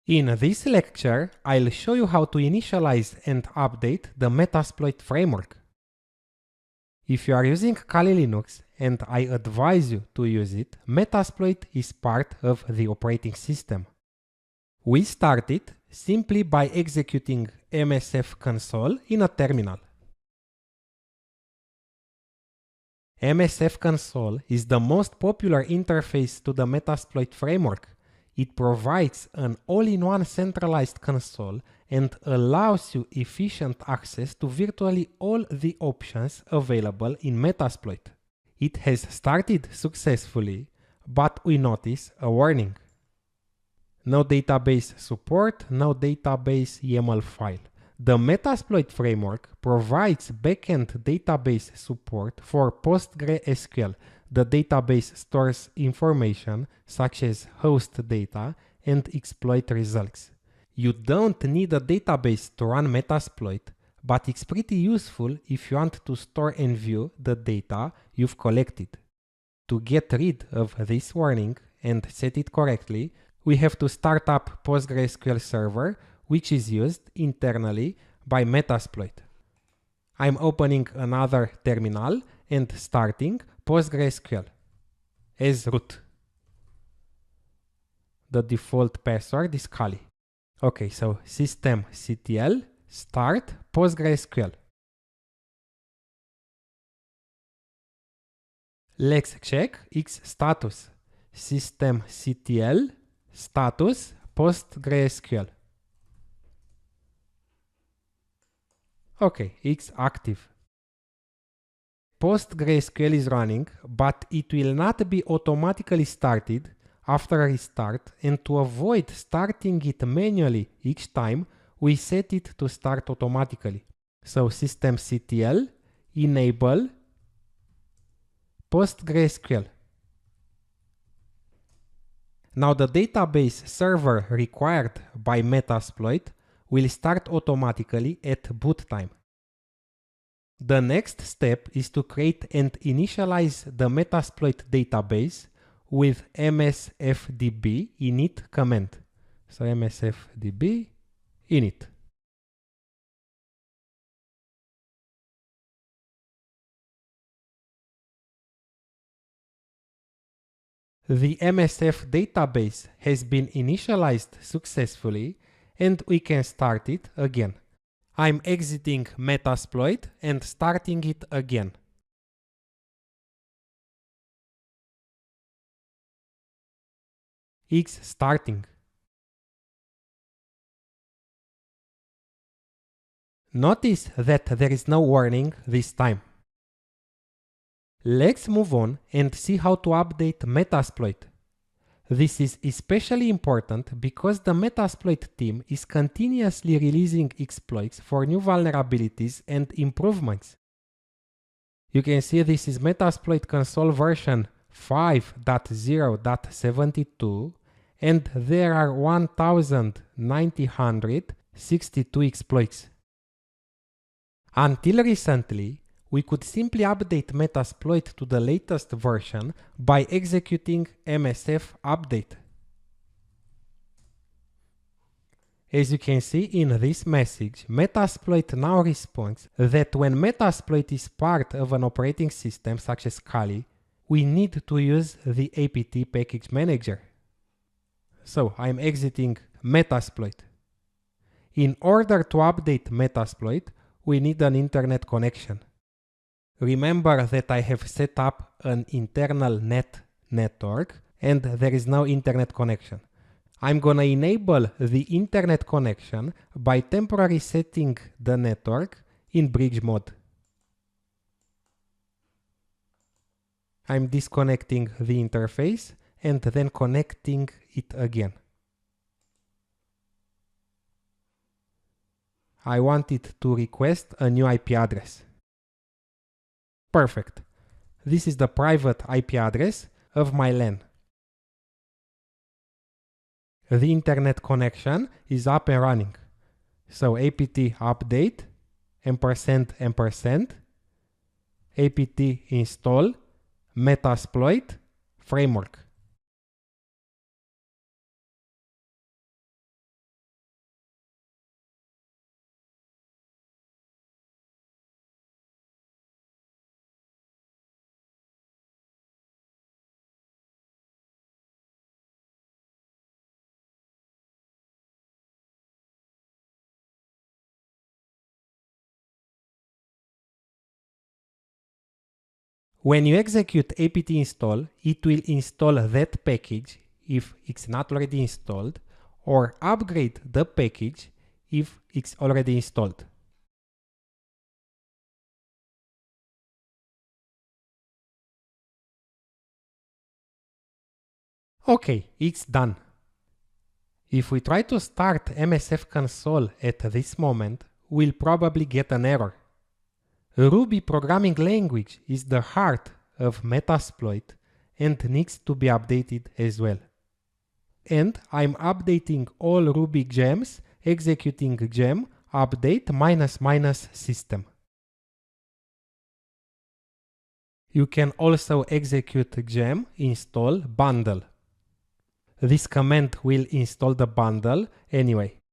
In this lecture, I'll show you how to initialize and update the Metasploit framework. If you are using Kali Linux, and I advise you to use it, Metasploit is part of the operating system. We start it simply by executing msf console in a terminal. msf console is the most popular interface to the Metasploit framework. It provides an all-in-one centralized console and allows you efficient access to virtually all the options available in Metasploit. It has started successfully, but we notice a warning. No database support, no database YAML file. The Metasploit framework provides backend database support for PostgreSQL. The database stores information such as host data and exploit results. You don't need a database to run Metasploit, but it's pretty useful if you want to store and view the data you've collected. To get rid of this warning and set it correctly, we have to start up PostgreSQL server, which is used internally by Metasploit. I'm opening another terminal and starting PostgreSQL as root. The default password is Kali. Okay, so systemctl start PostgreSQL. Let's check its status. Systemctl status PostgreSQL. Okay, it's active. PostgreSQL is running, but it will not be automatically started after a restart, and to avoid starting it manually each time, we set it to start automatically. So systemctl enable PostgreSQL. Now the database server required by Metasploit will start automatically at boot time. The next step is to create and initialize the Metasploit database with msfdb init command. So msfdb init. The MSF database has been initialized successfully and we can start it again. I'm exiting Metasploit and starting it again. It's starting. Notice that there is no warning this time. Let's move on and see how to update Metasploit. This is especially important because the Metasploit team is continuously releasing exploits for new vulnerabilities and improvements. You can see this is Metasploit console version 5.0.72 and there are 1962 exploits. Until recently, we could simply update Metasploit to the latest version by executing msf update. As you can see in this message, Metasploit now responds that when Metasploit is part of an operating system such as Kali, we need to use the apt package manager. So I'm exiting Metasploit. In order to update Metasploit, we need an internet connection. Remember that I have set up an internal network and there is no internet connection. I'm gonna enable the internet connection by temporarily setting the network in bridge mode. I'm disconnecting the interface and then connecting it again. I want it to request a new IP address. Perfect. This is the private IP address of my LAN. The internet connection is up and running. So apt update && apt install Metasploit framework. When you execute apt install, it will install that package if it's not already installed, or upgrade the package if it's already installed. Okay, it's done. If we try to start MSF console at this moment, we'll probably get an error. Ruby programming language is the heart of Metasploit and needs to be updated as well. And I'm updating all Ruby gems, executing gem update ---- system. You can also execute gem install bundle. This command will install the bundle anyway.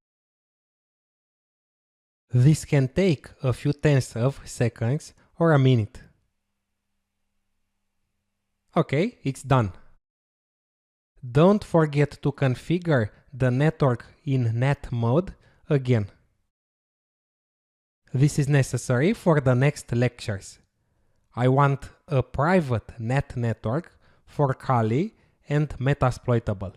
This can take a few tenths of seconds or a minute. Okay, it's done. Don't forget to configure the network in net mode again. This is necessary for the next lectures. I want a private net network for Kali and Metasploitable.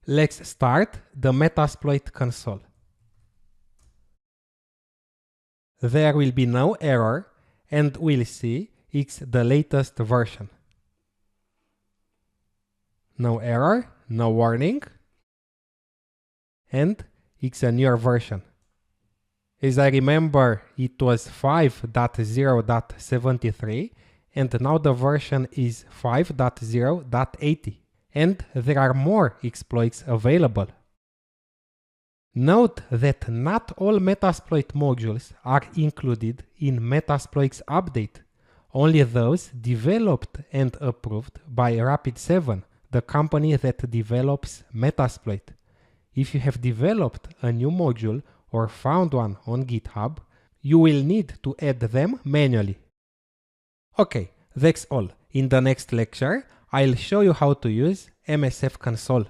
Let's start the Metasploit console. There will be no error and we'll see it's the latest version. No error, no warning, and it's a newer version. As I remember, it was 5.0.73 and now the version is 5.0.80 and there are more exploits available. Note that not all Metasploit modules are included in Metasploit's update, only those developed and approved by Rapid7, the company that develops Metasploit. If you have developed a new module or found one on GitHub, you will need to add them manually. Okay, that's all. In the next lecture, I'll show you how to use MSF console.